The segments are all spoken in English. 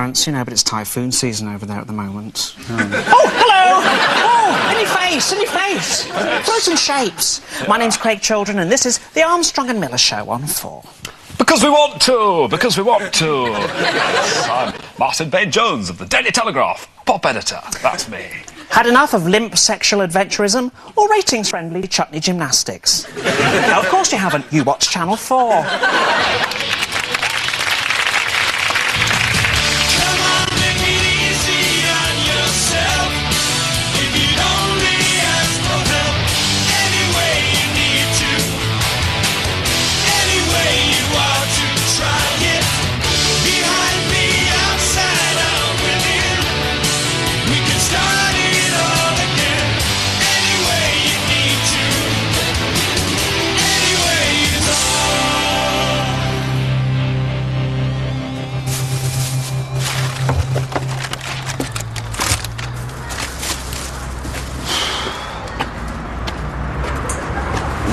Clarence, you know, but it's typhoon season over there at the moment. Oh, hello! Oh, in your face! Throw some shapes. My name's Craig Children, and this is the Armstrong and Miller Show on 4. Because we want to! Yes, I'm Martin Bain-Jones of the Daily Telegraph, pop editor. That's me. Had enough of limp sexual adventurism or ratings-friendly chutney gymnastics? No, of course you haven't. You watch Channel 4.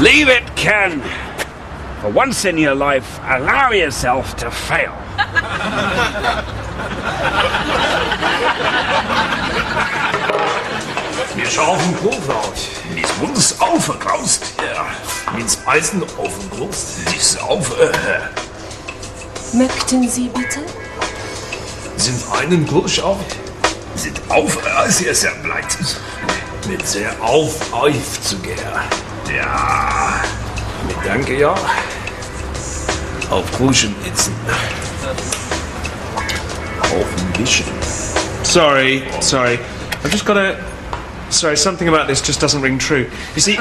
Leave it, Ken. For once in your life, allow yourself to fail. Wir scharfen Brotlaut. Mit uns aufgekraust. Ja. Mit Speisen aufgekraust. Dies auf. Möchten Sie bitte? Sind einen Kurs auf? Sind auf, sehr, sehr bleibt. Mit sehr auf zu gehen. Ja. Mit danke, ja. Auf Kruschen itzen. Auf ein bisschen. Sorry. I've just got a... Sorry, something about this just doesn't ring true. You see,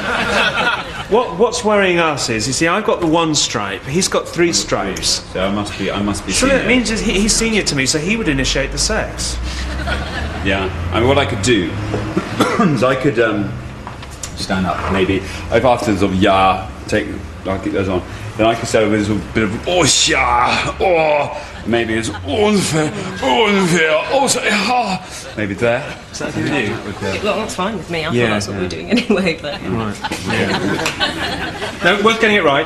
what's worrying us is, you see, I've got the one stripe, he's got 3 stripes. So I must be Surely senior. it means he's senior to me, so he would initiate the sex. Yeah. I mean, what I could do is I could stand up, maybe. If after sort of take, like it goes on, then I could say with a bit of or maybe it's unfair, also maybe there. Is that good with you? Well, that's fine with me. I thought that's what we were doing anyway, but... Right. Yeah. No, worth getting it right.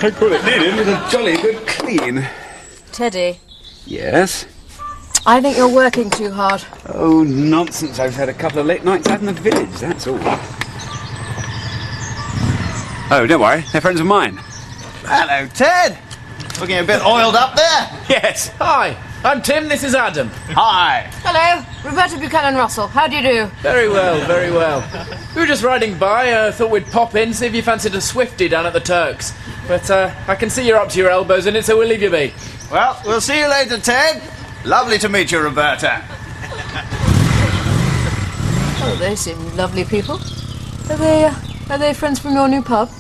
I call it needed with a jolly good clean. Teddy, Yes? I think you're working too hard. Oh, nonsense. I've had a couple of late nights out in the village, that's all. Oh, don't worry. They're friends of mine. Hello, Ted. Looking a bit oiled up there. Yes. Hi, I'm Tim, this is Adam. Hi. Hello, Roberta Buchanan Russell. How do you do? Very well. We were just riding by, thought we'd pop in, see if you fancied a Swifty down at the Turks. But I can see you're up to your elbows in it, so we'll leave you be. Well, we'll see you later, Ted. Lovely to meet you, Roberta. Oh, they seem lovely people. Are they friends from your new pub?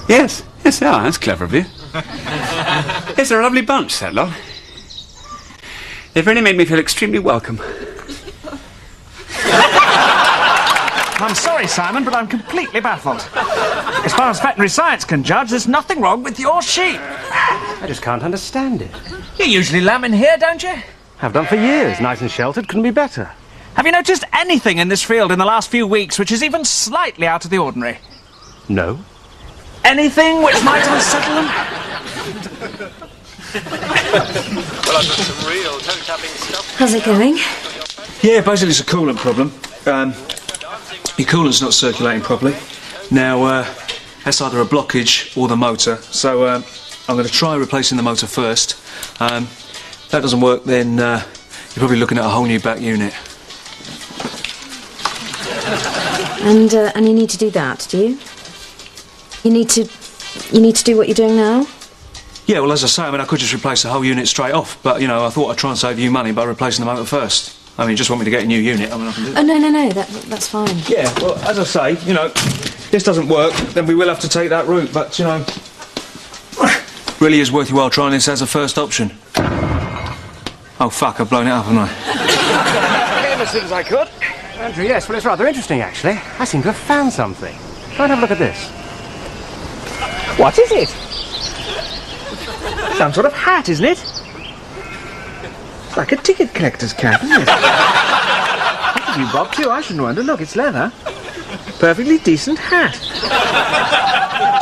Yes, they are. That's clever of you. Yes, they're a lovely bunch, that lot. They've really made me feel extremely welcome. I'm sorry, Simon, but I'm completely baffled. As far as veterinary science can judge, there's nothing wrong with your sheep. I just can't understand it. You usually lamb in here, don't you? Have done for years. Nice and sheltered. Couldn't be better. Have you noticed anything in this field in the last few weeks which is even slightly out of the ordinary? No. Anything which might unsettle them? Well, I've got some real toe-tapping stuff. How's it going? Yeah, basically it's a coolant problem. Your coolant's not circulating properly. Now, that's either a blockage or the motor. So, I'm going to try replacing the motor first. If that doesn't work, then you're probably looking at a whole new back unit. And you need to do that, do you? You need to do what you're doing now? Yeah, well, as I say, I mean, I could just replace the whole unit straight off, but, you know, I thought I'd try and save you money by replacing the motor first. I mean, you just want me to get a new unit, I mean, I can do that. Oh, no, that's fine. Yeah, well, as I say, you know, if this doesn't work, then we will have to take that route, but, you know, really is worth your while trying this as a first option. Oh, fuck, I've blown it up, haven't I? I came as soon as I could. Andrew, yes, well, it's rather interesting, actually. I seem to have found something. Go and have a look at this. What is it? Some sort of hat, isn't it? It's like a ticket collector's cap, isn't it? of you, Bob, too. I shouldn't wonder. Look, it's leather. Perfectly decent hat.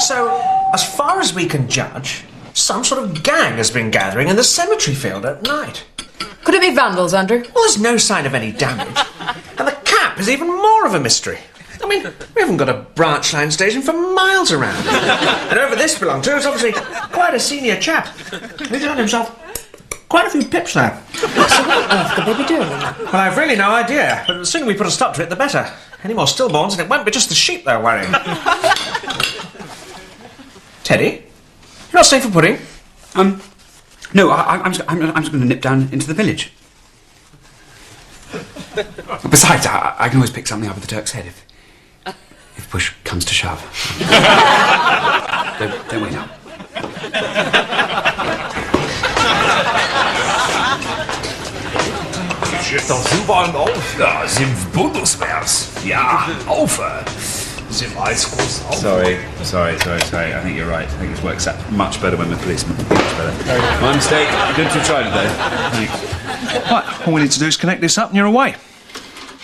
So, as far as we can judge, some sort of gang has been gathering in the cemetery field at night. Could it be vandals, Andrew? Well, there's no sign of any damage. And the cap is even more of a mystery. I mean, we haven't got a branch line station for miles around. And whoever this belonged to is obviously quite a senior chap. He's done himself quite a few pips now. So what on earth could they be doing? Well, I've really no idea. But the sooner we put a stop to it, the better. Any more stillborns, and it won't be just the sheep they're worrying. Teddy, you're not staying for pudding? No, I'm just going to nip down into the village. Besides, I can always pick something up with the Turk's head if push comes to shove. don't wait now. Da sind wir auf. Da sind Bundeswehrs. Ja, auf. Sind wir als groß auf. Sorry. I think you're right. I think this works out much better when we're policemen. Much better. My mistake. Good to try today. Thanks. Right, all we need to do is connect this up and you're away.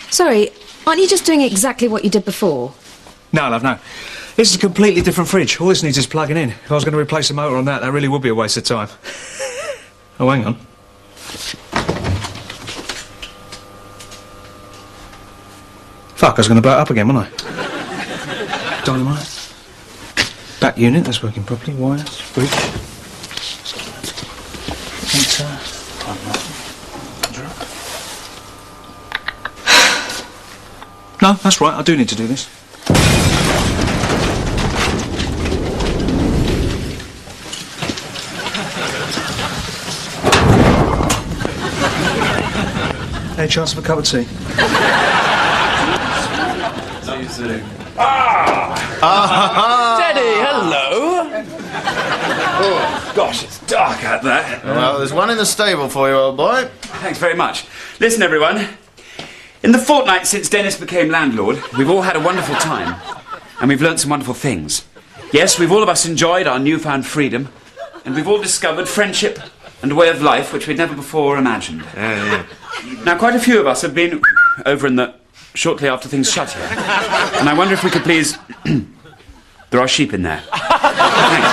Sorry, aren't you just doing exactly what you did before? No, love, no. This is a completely different fridge. All this needs is plugging in. If I was going to replace the motor on that really would be a waste of time. Oh, hang on. Fuck, I was going to blow it up again, wasn't I? Dynamite. Back unit, that's working properly. Wires, bridge. Sensor. No, that's right, I do need to do this. Any chance of a cup of tea? See you soon. Teddy, hello. Oh, gosh, it's dark out there. Well, there's one in the stable for you, old boy. Thanks very much. Listen, everyone. In the fortnight since Dennis became landlord, we've all had a wonderful time. And we've learnt some wonderful things. Yes, we've all of us enjoyed our newfound freedom. And we've all discovered friendship and a way of life which we'd never before imagined. Now, quite a few of us have been over in the... shortly after things shut here. And I wonder if we could please... There are sheep in there. Thanks.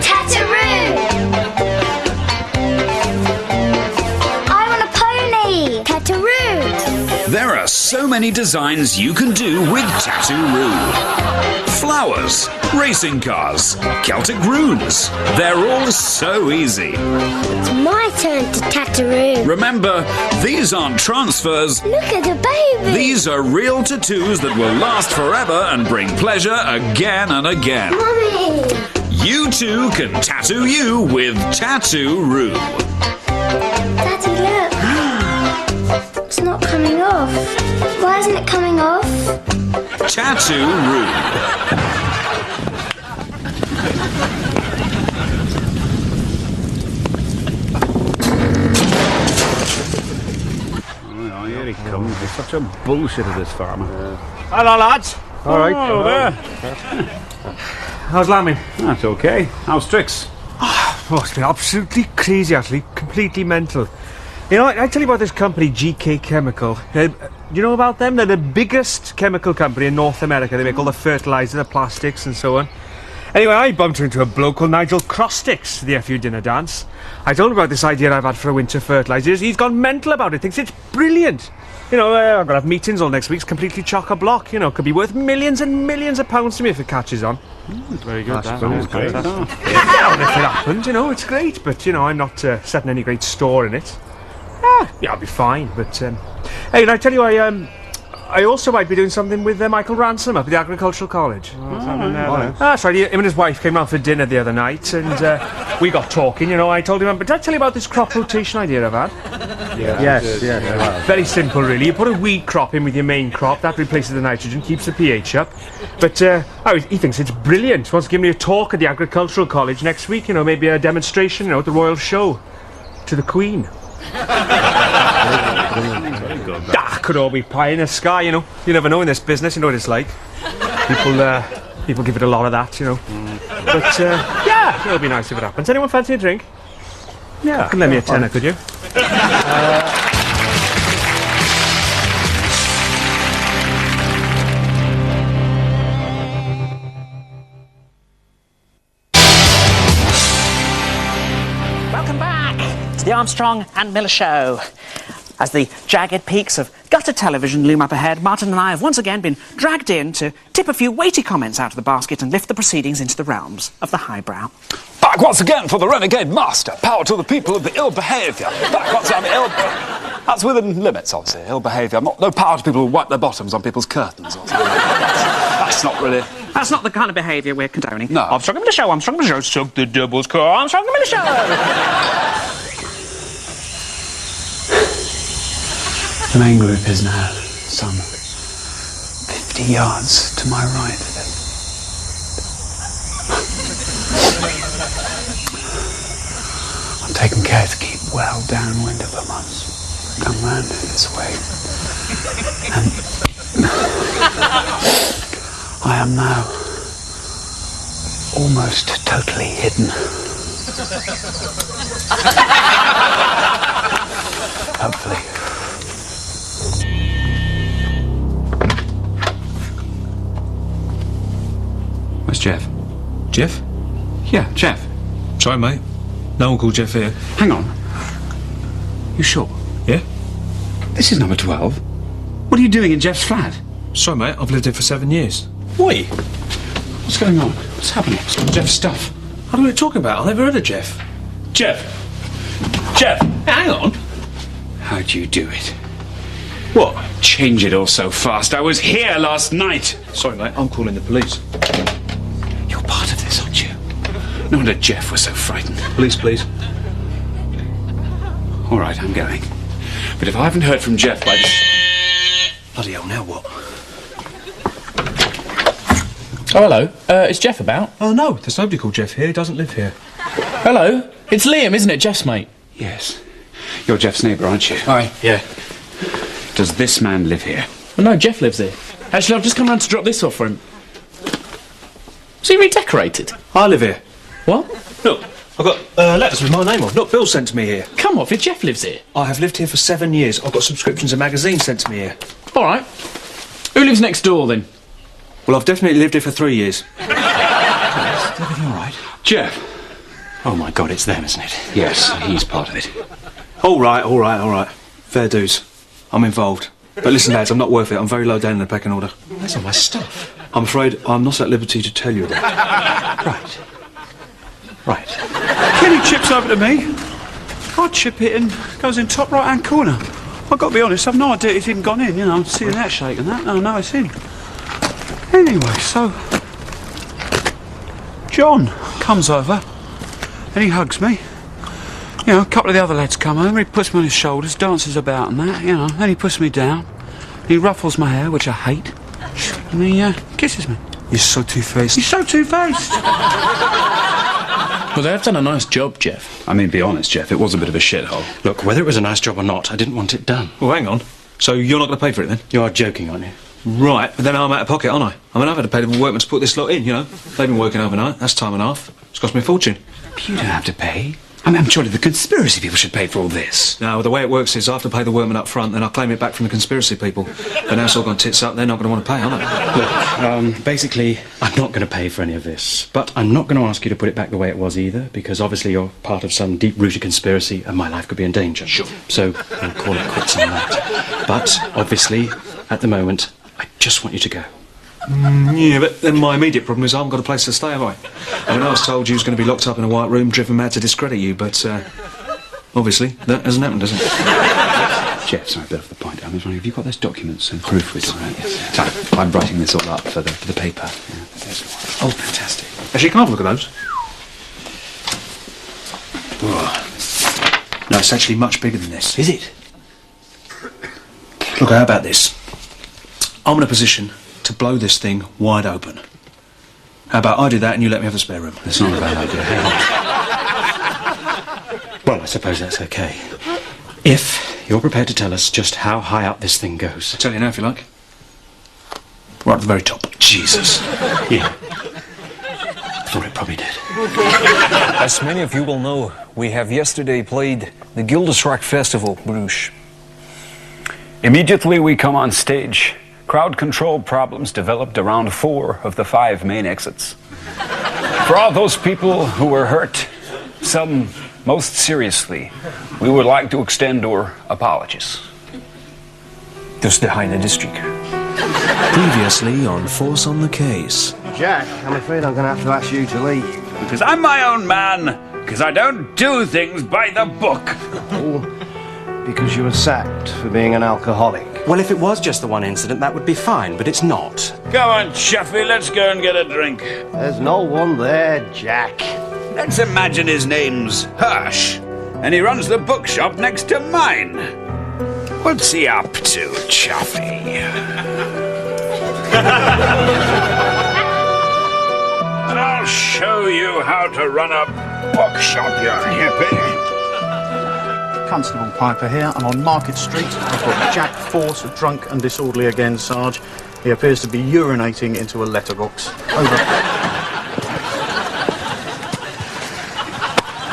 Tataroo! I want a pony! Tataroo! There are so many designs you can do with Tattoo-roo. Flowers, racing cars, Celtic runes. They're all so easy. It's my turn to Tataroo. Remember, these aren't transfers. Look at the baby! These are real tattoos that will last forever and bring pleasure again and again. Mummy! You too can tattoo you with Tattoo-roo. Daddy, look. It's not coming off. Why isn't it coming off? Tattoo-roo. Oh, here he comes. He's such a bullshitter, this farmer. Hello, lads. All right. Oh, there. How's lambing? That's okay. How's Trix? Oh, it's been absolutely crazy, actually. Completely mental. You know, I tell you about this company, GK Chemical. Do you know about them? They're the biggest chemical company in North America. They make all the fertiliser, the plastics and so on. Anyway, I bumped into a bloke called Nigel Crosticks at the FU dinner dance. I told him about this idea I've had for a winter fertiliser. He's gone mental about it, thinks it's brilliant. You know, I'm going to have meetings all next week. It's completely chock-a-block, you know. Could be worth millions and millions of pounds to me if it catches on. Very good. That's great. Yeah, well, if it happens, you know, it's great. But, you know, I'm not setting any great store in it. Yeah, I'll be fine. But, hey, and I tell you, I also might be doing something with Michael Ransom up at the Agricultural College. That's right, him and his wife came round for dinner the other night and we got talking, you know. I told him, but did I tell you about this crop rotation idea I've had? Yes. Very simple, really. You put a weed crop in with your main crop, that replaces the nitrogen, keeps the pH up. But he thinks it's brilliant. He wants to give me a talk at the Agricultural College next week, you know, maybe a demonstration, you know, at the Royal Show to the Queen. Could all be pie in the sky, you know. You never know in this business, you know what it's like. People give it a lot of that, you know. But, yeah, it'll be nice if it happens. Anyone fancy a drink? Yeah. You can lend me a tenner, could you? Welcome back to the Armstrong and Miller Show. As the jagged peaks of gutter television loom up ahead, Martin and I have once again been dragged in to tip a few weighty comments out of the basket and lift the proceedings into the realms of the highbrow. Back once again for the renegade master. Power to the people of the ill behaviour. Back once again, that's within limits, obviously. Ill behaviour. No power to people who wipe their bottoms on people's curtains or something. That's not really... That's not the kind of behaviour we're condoning. No. Armstrong and Miller Show, Armstrong and Miller Show, suck the devil's core, Armstrong and Miller Show! The main group is now some 50 yards to my right. I'm taking care to keep well downwind of them. I've come round this way. And I am now almost totally hidden. Hopefully. Where's Jeff? Jeff? Yeah, Jeff. Sorry, mate. No one called Jeff here. Hang on. You sure? Yeah? This is number 12. What are you doing in Jeff's flat? Sorry, mate. I've lived here for 7 years. Why? What's going on? What's happening? Jeff's stuff. I don't know what you're talking about. I've never heard of Jeff. Jeff! Jeff! Hang on! How'd you do it? What? Change it all so fast. I was here last night. Sorry, mate. I'm calling the police. You're part of this, aren't you? No wonder Jeff was so frightened. Police, please. All right, I'm going. But if I haven't heard from Jeff by this... Bloody hell, now what? Oh, hello. Is Jeff about? Oh, no. There's nobody called Jeff here. He doesn't live here. Hello. It's Liam, isn't it? Jeff's mate. Yes. You're Jeff's neighbour, aren't you? Aye, yeah. Does this man live here? Well, no, Jeff lives here. Actually, I've just come round to drop this off for him. Is he redecorated? I live here. What? Look, I've got letters with my name on. Look, Bill sent to me here. Come off it, Jeff lives here. I have lived here for 7 years. I've got subscriptions of magazines sent to me here. All right. Who lives next door, then? Well, I've definitely lived here for 3 years. Is everything all right? Jeff. Oh, my God, it's them, isn't it? Yes, he's part of it. All right. Fair dues. I'm involved. But listen, lads, I'm not worth it. I'm very low down in the pecking order. That's all my stuff. I'm afraid I'm not at liberty to tell you that. Right. Kenny chips over to me. I chip it and goes in top right-hand corner. I've got to be honest, I've no idea it's even gone in, you know. I'm seeing that shake and that. No, it's in. Anyway, so... John comes over and he hugs me. You know, a couple of the other lads come over, he puts me on his shoulders, dances about and that, you know. Then he puts me down. He ruffles my hair, which I hate. And he kisses me. You're so two-faced. He's so two-faced. Well, they have done a nice job, Jeff. I mean, be honest, Jeff, it was a bit of a shithole. Look, whether it was a nice job or not, I didn't want it done. Well, hang on. So you're not going to pay for it then? You are joking, aren't you? Right, but then I'm out of pocket, aren't I? I mean, I've had to pay the workmen to put this lot in, you know. They've been working overnight. That's time and a half. It's cost me a fortune. You don't have to pay. I mean, surely the conspiracy people should pay for all this. No, the way it works is I have to pay the workmen up front, then I'll claim it back from the conspiracy people. But now it's all gone tits up, they're not going to want to pay, are they? Look, basically, I'm not going to pay for any of this. But I'm not going to ask you to put it back the way it was either, because obviously you're part of some deep-rooted conspiracy and my life could be in danger. Sure. So we'll call it quits on that. But, obviously, at the moment, I just want you to go. Yeah, but then my immediate problem is I haven't got a place to stay, have I? I mean, I was told you was going to be locked up in a white room, driven mad to discredit you, but obviously that hasn't happened, has it? Jeff, sorry, a bit off the point. I was wondering, have you got those documents and proof with you? Yes. Sorry, I'm writing this all up for the paper. Yeah, oh, fantastic. Actually, can I have a look at those? Oh. No, it's actually much bigger than this. Is it? Look, how about this? I'm in a position to blow this thing wide open. How about I do that and you let me have the spare room? That's not a bad idea. Well, I suppose that's okay. If you're prepared to tell us just how high up this thing goes. I'll tell you now if you like. Right at the very top. Jesus. Yeah. I thought it probably did. As many of you will know, we have yesterday played the Gildersrach Festival, Bruges. Immediately we come on stage, crowd control problems developed around 4 of the 5 main exits. For all those people who were hurt, some most seriously, we would like to extend our apologies. Dus de Heine District. Previously on Force on the Case. Jack, I'm afraid I'm going to have to ask you to leave. Because I'm my own man. Because I don't do things by the book. Oh, because you were sacked for being an alcoholic. Well, if it was just the one incident, that would be fine, but it's not. Come on, Chuffy, let's go and get a drink. There's no one there, Jack. Let's imagine his name's Hirsch, and he runs the bookshop next to mine. What's he up to, Chuffy? I'll show you how to run a bookshop, you hippie. Constable Piper here. I'm on Market Street. I've got Jack Force, drunk and disorderly again, Sarge. He appears to be urinating into a letterbox. Over.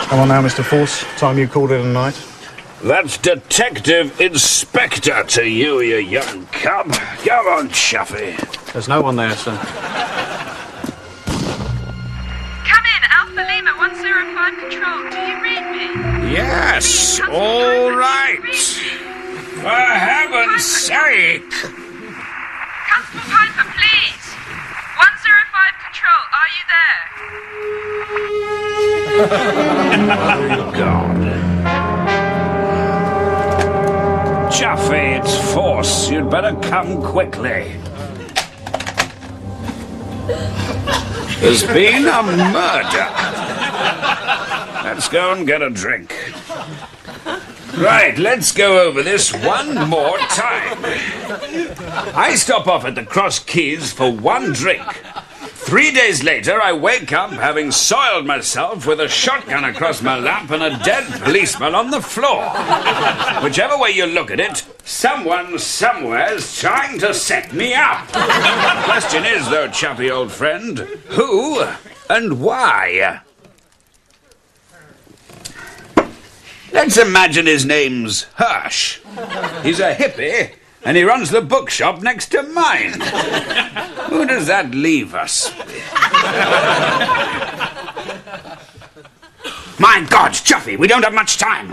Come on now, Mr. Force. Time you called it a night. That's Detective Inspector to you, you young cub. Come on, Chuffy. There's no one there, sir. Come in, Alpha Lima 105 Control. Do you read me? Yes, all right. For heaven's sake. Constable Piper, please. 105 Control, are you there? Oh, God. Chuffy, it's Force. You'd better come quickly. There's been a murder. Let's go and get a drink. Right, let's go over this one more time. I stop off at the Cross Keys for one drink. 3 days later, I wake up having soiled myself with a shotgun across my lap and a dead policeman on the floor. Whichever way you look at it, someone somewhere's trying to set me up. The question is, though, Chuffy, old friend, who and why? Let's imagine his name's Hirsch. He's a hippie, and he runs the bookshop next to mine. Who does that leave us with? My God, Chuffy, we don't have much time.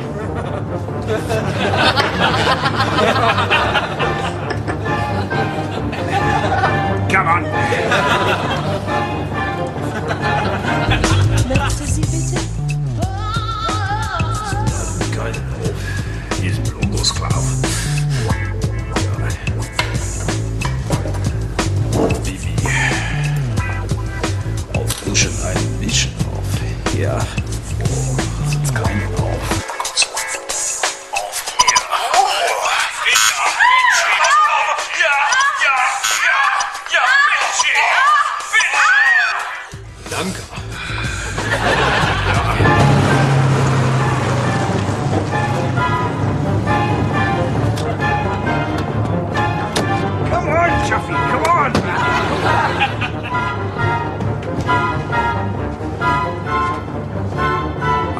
Come on. Hier ist ein Blogos klar. Vivi. Aufpuschen ein bisschen auf. Ja. Sitzt keiner auf. Danke. Come on, Chuffy, come on!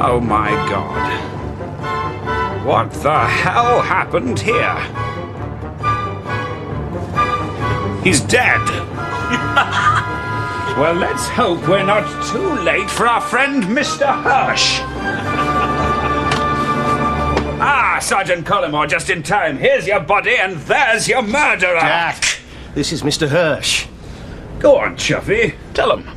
Oh my God. What the hell happened here? He's dead. Well, let's hope we're not too late for our friend Mr. Hirsch. Ah, Sergeant Collymore, just in time. Here's your body and there's your murderer. Jack, this is Mr. Hirsch. Go on, Chuffy. Tell him.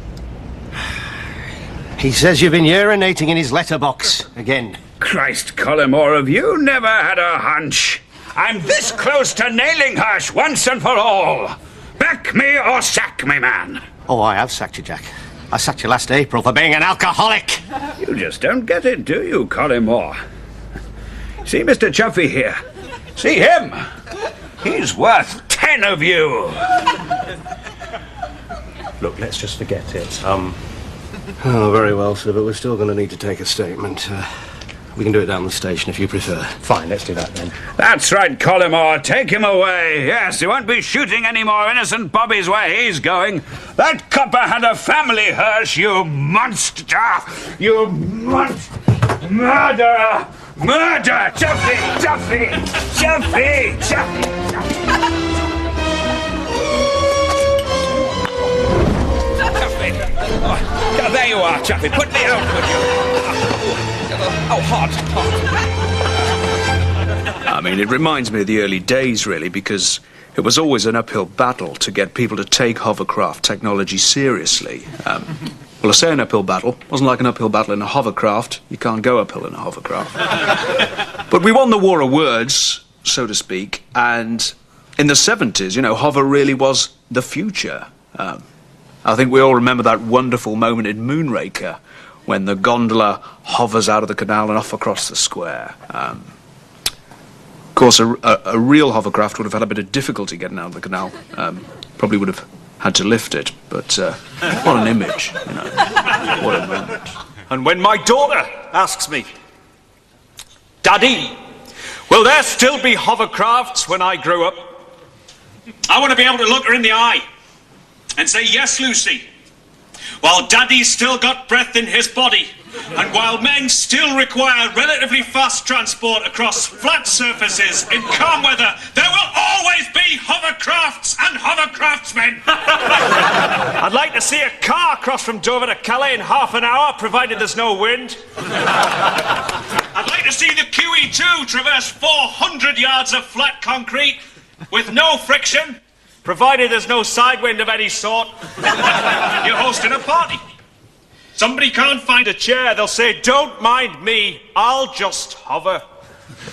He says you've been urinating in his letterbox again. Christ, Collymore, have you never had a hunch? I'm this close to nailing Hirsch once and for all. Back me or sack me, man. Oh, I have sacked you, Jack. I sacked you last April for being an alcoholic. You just don't get it, do you, Collymore? See Mr. Chuffy here? See him? He's worth 10 of you. Look, let's just forget it. Oh, very well, sir, but we're still going to need to take a statement. We can do it down the station if you prefer. Fine, let's do that then. That's right, Collymore. Take him away. Yes, he won't be shooting any more innocent bobbies where he's going. That copper had a family, Hirsch, you monster! You monster! Murder! Murder! Chuffy! Chuffy! Chuffy! Chuffy! Oh, there you are, Chuffy. Put me out, would you? Oh, hot. I mean, it reminds me of the early days, really, because it was always an uphill battle to get people to take hovercraft technology seriously. Well, I say an uphill battle. It wasn't like an uphill battle in a hovercraft. You can't go uphill in a hovercraft. But we won the war of words, so to speak, and in the 70s, you know, hover really was the future. I think we all remember that wonderful moment in Moonraker when the gondola hovers out of the canal and off across the square. Of course, a real hovercraft would have had a bit of difficulty getting out of the canal. Probably would have had to lift it, but what an image, you know. What a moment. And when my daughter asks me, Daddy, will there still be hovercrafts when I grow up? I want to be able to look her in the eye and say, yes, Lucy, while Daddy's still got breath in his body, and while men still require relatively fast transport across flat surfaces in calm weather, there will always be hovercrafts and hovercraftsmen. I'd like to see a car cross from Dover to Calais in half an hour, provided there's no wind. I'd like to see the QE2 traverse 400 yards of flat concrete with no friction, provided there's no side wind of any sort. You're hosting a party. Somebody can't find a chair, they'll say, don't mind me, I'll just hover.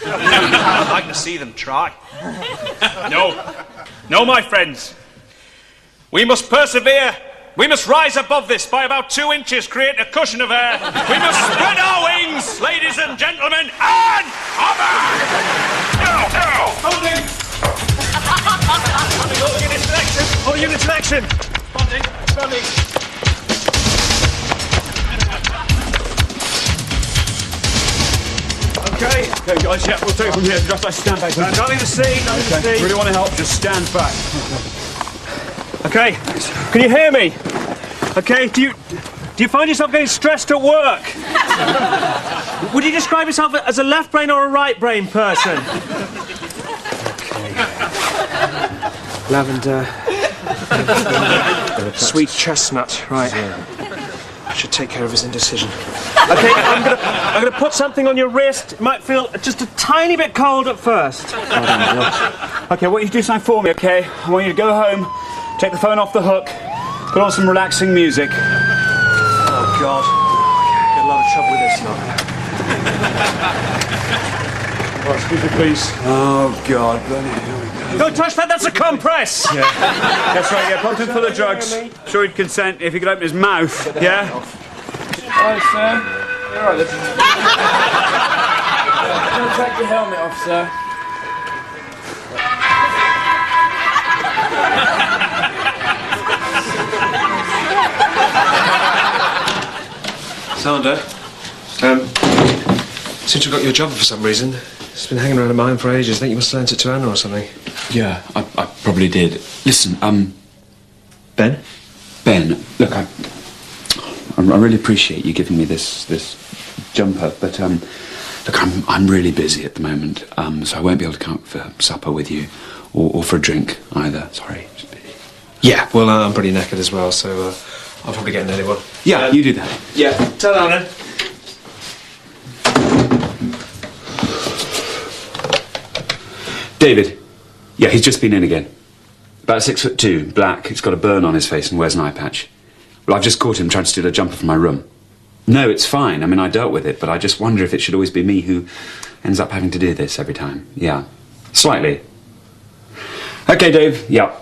I'd like to see them try. No, my friends. We must persevere. We must rise above this by about 2 inches, create a cushion of air. We must spread our wings, ladies and gentlemen, and hover! Holding! All units in action! Spotting. Okay, guys, yeah, we'll take it from here. Just like stand back. Nothing to see, nothing to see. Really want to help, just stand back. Okay, can you hear me? Okay, do you find yourself getting stressed at work? Would you describe yourself as a left brain or a right brain person? Okay. Lavender. Sweet chestnut, right. I should take care of his indecision. Okay, I'm gonna put something on your wrist. It might feel just a tiny bit cold at first. Okay, I want you to do something for me, okay? I want you to go home, take the phone off the hook, put on some relaxing music. Oh, God. Got a lot of trouble with this now. Right, excuse me, please. Oh, God. Don't touch that, that's a compress! Yeah. That's right, yeah, pump him full of drugs. Sure he'd consent if he could open his mouth, yeah? Hi, sir. You're all right, don't take your helmet off, sir. Sander, since you got your job for some reason, it's been hanging around in mine for ages. I think you must have lent it to Anna or something. Yeah, I probably did. Listen, Ben? Ben, look, I really appreciate you giving me this jumper, but look, I'm really busy at the moment, so I won't be able to come out for supper with you, or for a drink either. Sorry. Yeah, well, I'm pretty knackered as well, so I'll probably get an early one. Yeah, you do that. Yeah, tell Anna. David. Yeah, he's just been in again. About 6'2", black. He's got a burn on his face and wears an eye patch. Well, I've just caught him trying to steal a jumper from my room. No, it's fine. I mean, I dealt with it, but I just wonder if it should always be me who ends up having to do this every time. Yeah. Slightly. Okay, Dave. Yeah.